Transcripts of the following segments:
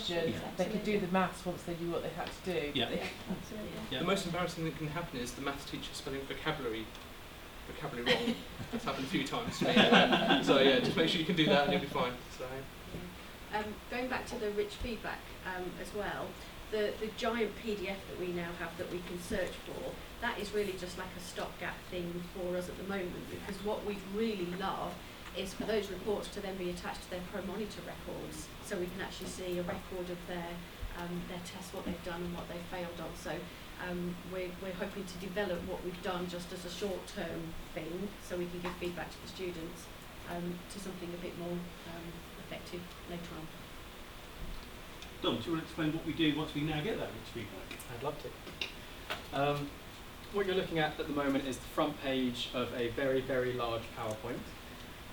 question, they could do the maths once they knew what they had to do. Yeah. Yeah. The most embarrassing thing that can happen is the maths teacher spelling vocabulary wrong. That's happened a few times to me. So yeah, just make sure you can do that and you'll be fine. So. Going back to the rich feedback as well, the giant PDF that we now have that we can search for, that is really just like a stopgap thing for us at the moment, because what we really love is for those reports to then be attached to their Pro Monitor records, so we can actually see a record of their tests, what they've done and what they've failed on. So we're hoping to develop what we've done just as a short-term thing, so we can give feedback to the students to something a bit more effective later on. Dom, do you want to explain what we do once we now get that rich feedback? I'd love to. What you're looking at the moment is the front page of a very, very large PowerPoint.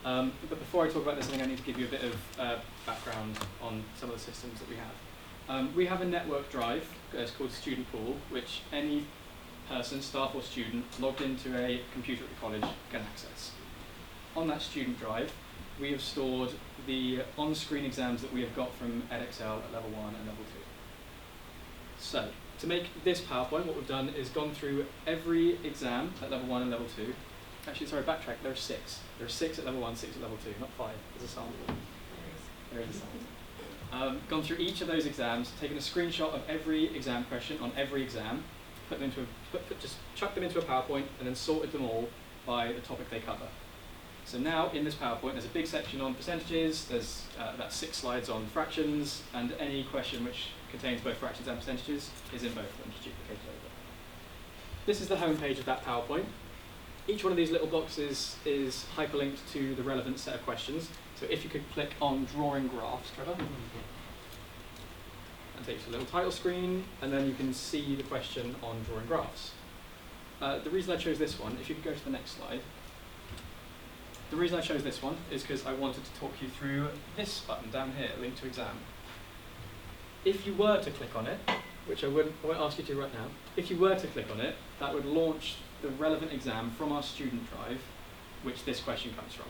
But before I talk about this, I think I need to give you a bit of background on some of the systems that we have. We have a network drive, it's called Student Pool, which any person, staff or student, logged into a computer at the college can access. On that student drive, we have stored the on-screen exams that we have got from Edexcel at level 1 and level 2. So, to make this PowerPoint, what we've done is gone through every exam at level 1 and level 2. Actually, sorry, backtrack, there are 6. There are 6 at level 1, 6 at level 2, not 5 as a sample. There is a sample. Gone through each of those exams, taken a screenshot of every exam question on every exam, put them into just chucked them into a PowerPoint, and then sorted them all by the topic they cover. So now in this PowerPoint there's a big section on percentages, there's about 6 slides on fractions, and any question which contains both fractions and percentages is in both of them, just duplicated over. This is the home page of that PowerPoint. Each one of these little boxes is hyperlinked to the relevant set of questions. So if you could click on drawing graphs, Trevor, and take you to a little title screen, and then you can see the question on drawing graphs. The reason I chose this one, if you could go to the next slide, the reason I chose this one is because I wanted to talk you through this button down here, link to exam. If you were to click on it, which I won't ask you to right now, if you were to click on it, that would launch the relevant exam from our student drive, which this question comes from.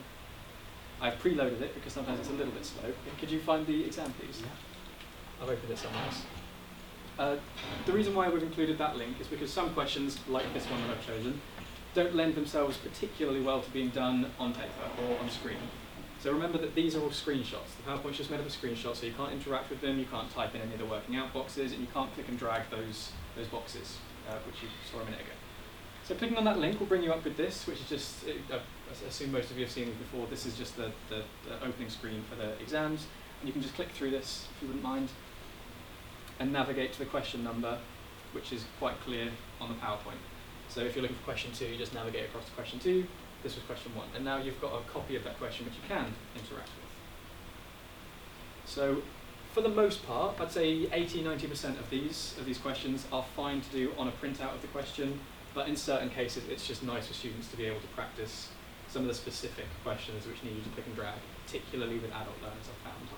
I've preloaded it because sometimes it's a little bit slow. Could you find the exam, please? Yeah. I've opened it somewhere else. The reason why we've included that link is because some questions, like this one that I've chosen, don't lend themselves particularly well to being done on paper or on screen. So remember that these are all screenshots. The PowerPoint's just made up of screenshots, so you can't interact with them, you can't type in any of the working out boxes, and you can't click and drag those boxes, which you saw a minute ago. So clicking on that link will bring you up with this, which is just, I assume most of you have seen this before, this is just the opening screen for the exams, and you can just click through this, if you wouldn't mind, and navigate to the question number, which is quite clear on the PowerPoint. So if you're looking for question 2, you just navigate across to question 2, this was question 1, and now you've got a copy of that question which you can interact with. So for the most part, I'd say 80–90% of these questions are fine to do on a printout of the question, but in certain cases it's just nice for students to be able to practice some of the specific questions which need you to click and drag, particularly with adult learners, I've found.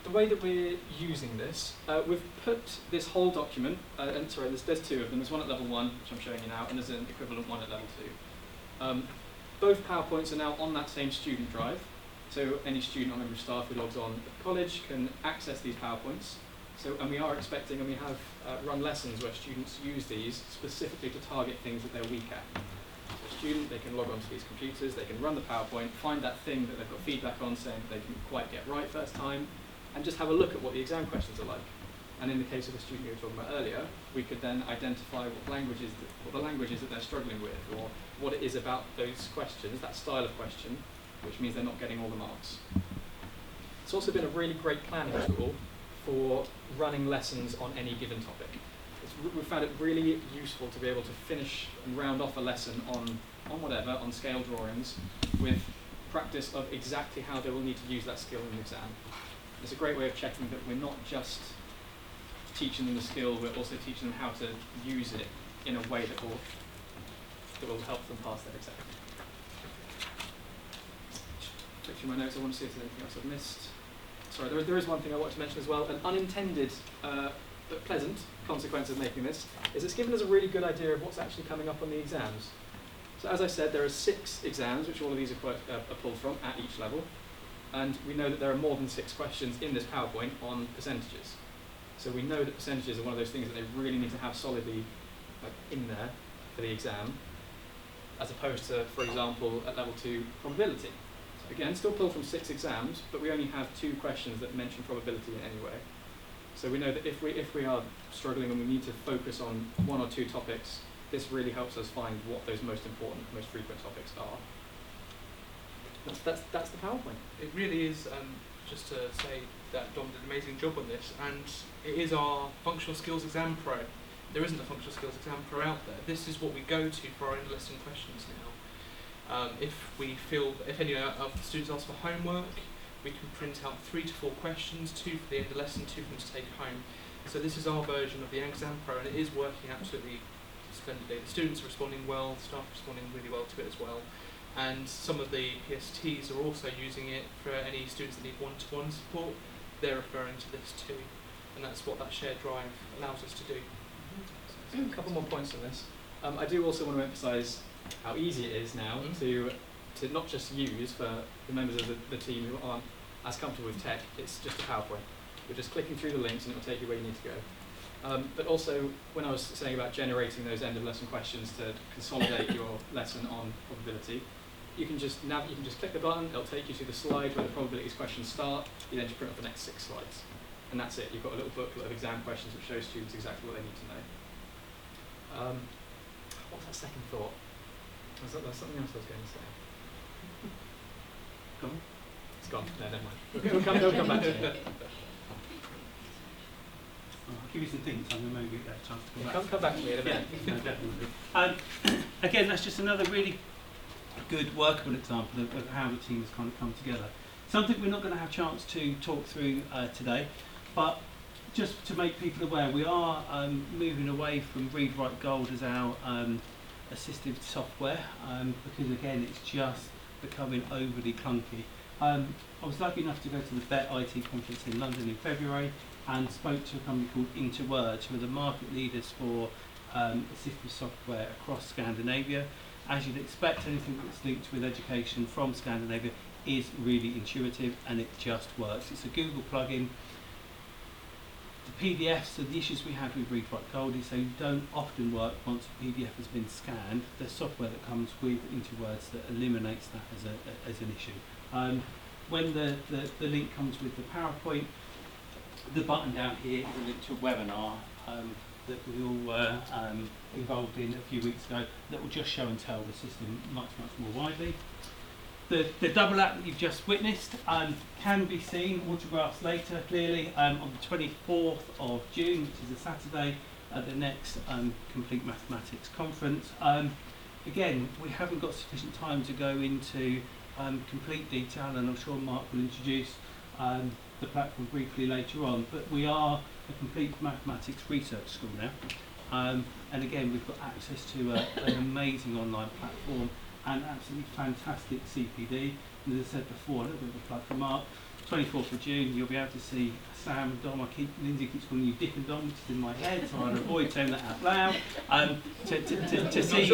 The way that we're using this, we've put this whole document, and sorry, there's 2 of them. There's one at level 1, which I'm showing you now, and there's an equivalent one at level 2. Both PowerPoints are now on that same student drive, so any student or member of staff who logs on at college can access these PowerPoints. So, and we are expecting, and we have run lessons where students use these specifically to target things that they're weak at. So a student, they can log onto these computers, they can run the PowerPoint, find that thing that they've got feedback on saying that they didn't quite get right first time, and just have a look at what the exam questions are like. And in the case of the student we were talking about earlier, we could then identify what the language is that they're struggling with, or what it is about those questions, that style of question, which means they're not getting all the marks. It's also been a really great planning tool for running lessons on any given topic. We've found it really useful to be able to finish and round off a lesson on whatever, on scale drawings, with practice of exactly how they will need to use that skill in the exam. It's a great way of checking that we're not just teaching them the skill, we're also teaching them how to use it in a way that will help them pass that exam. Check through my notes, I want to see if there's anything else I've missed. Sorry, there is one thing I want to mention as well, an unintended but pleasant consequence of making this is it's given us a really good idea of what's actually coming up on the exams. So as I said, there are 6 exams, which all of these are pulled from at each level. And we know that there are more than 6 questions in this PowerPoint on percentages. So we know that percentages are one of those things that they really need to have solidly in there for the exam, as opposed to, for example, at level 2 probability. So again, still pulled from 6 exams, but we only have 2 questions that mention probability in any way. So we know that if we are struggling and we need to focus on 1 or 2 topics, this really helps us find what those most important, most frequent topics are. That's the PowerPoint. It really is, just to say that Dom did an amazing job on this, and it is our Functional Skills Exam Pro. There isn't a Functional Skills Exam Pro out there. This is what we go to for our end lesson questions now. If any of the students ask for homework, we can print out 3 to 4 questions, 2 for the end of lesson, 2 for them to take home. So this is our version of the Exam Pro, and it is working absolutely splendidly. The students are responding well, the staff are responding really well to it as well. And some of the PSTs are also using it for any students that need one-to-one support. They're referring to this too, and that's what that shared drive allows us to do. So a couple more points on this. I do also want to emphasise how easy it is now to not just use for the members of the team who aren't as comfortable with tech. It's just a PowerPoint. You're just clicking through the links and it will take you where you need to go. But also, when I was saying about generating those end of lesson questions to consolidate your lesson on probability, you can just click the button. It'll take you to the slide where the probabilities questions start. You then just print up the next 6 slides, and that's it. You've got a little booklet of exam questions which shows students exactly what they need to know. What's that second thought? There's something else I was going to say. Gone? It's gone. No, never mind. We'll come back to it. I'll give you some things, and then maybe get a chance to come back. Come back to me in a minute. Yeah, no, definitely. Again, that's just another really good workable example of how the team has kind of come together. Something we're not going to have a chance to talk through today, but just to make people aware, we are moving away from Read Write Gold as our assistive software, because again it's just becoming overly clunky. I was lucky enough to go to the BET IT conference in London in February and spoke to a company called Interwords, who are the market leaders for assistive software across Scandinavia. As you'd expect, anything that's linked with education from Scandinavia is really intuitive and it just works. It's a Google plugin. The PDFs, so the issues we have with Read Write Gold is they don't often work once a PDF has been scanned. There's software that comes with Interwords that eliminates that as an issue. When the link comes with the PowerPoint, the button down here is a link to a webinar that we all were involved in a few weeks ago that will just show and tell the system much more widely. The double app that you've just witnessed can be seen autographs later clearly on the 24th of June, which is a Saturday, at the next Complete Mathematics conference. Again, we haven't got sufficient time to go into complete detail, and I'm sure Mark will introduce the platform briefly later on, but we are a complete mathematics research school now, and again we've got access to an amazing online platform and absolutely fantastic CPD. And as I said before, a little bit of a plug for Mark, 24th of June you'll be able to see Sam and Dom. Lindsay keeps calling you Dick and Dom, which is in my head, so I'll avoid saying that out loud. To see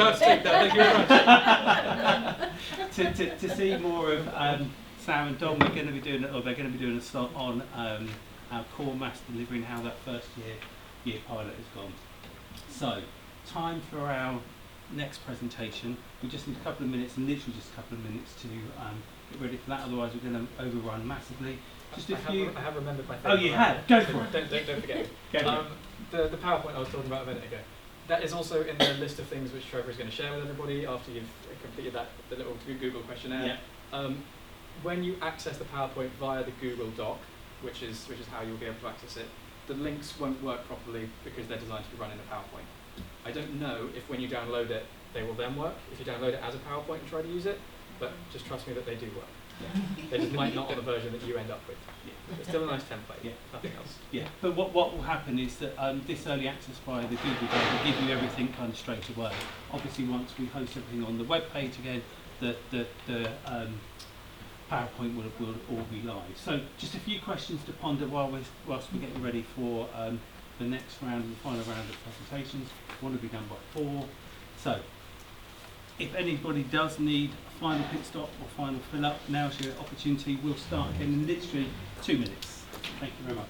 to see more of Sam and Dom, they're going to be doing a slot on our core maths delivery and how that first year pilot has gone. So, time for our next presentation. We just need a couple of minutes, and literally just a couple of minutes to get ready for that. Otherwise, we're going to overrun massively. Just a few. I have remembered my thing. Oh, you have. Go for it. Don't forget. Go for it. The PowerPoint I was talking about a minute ago. That is also in the list of things which Trevor is going to share with everybody after you've completed the little Google questionnaire. Yeah. When you access the PowerPoint via the Google Doc, which is how you'll be able to access it, the links won't work properly because they're designed to be run in a PowerPoint. I don't know if when you download it, they will then work, if you download it as a PowerPoint and try to use it, but just trust me that they do work. Yeah. They just might not on the version that you end up with. Yeah. It's still a nice template, nothing else. Yeah, but what will happen is that this early access via the Google Doc will give you everything kind of straight away. Obviously, once we host everything on the web page again, the PowerPoint will all be live. So just a few questions to ponder whilst we're getting ready for the next round and the final round of presentations. Want to be done by 4. So if anybody does need a final pit stop or final fill up, now's your opportunity. We'll start again in literally 2 minutes. Thank you very much.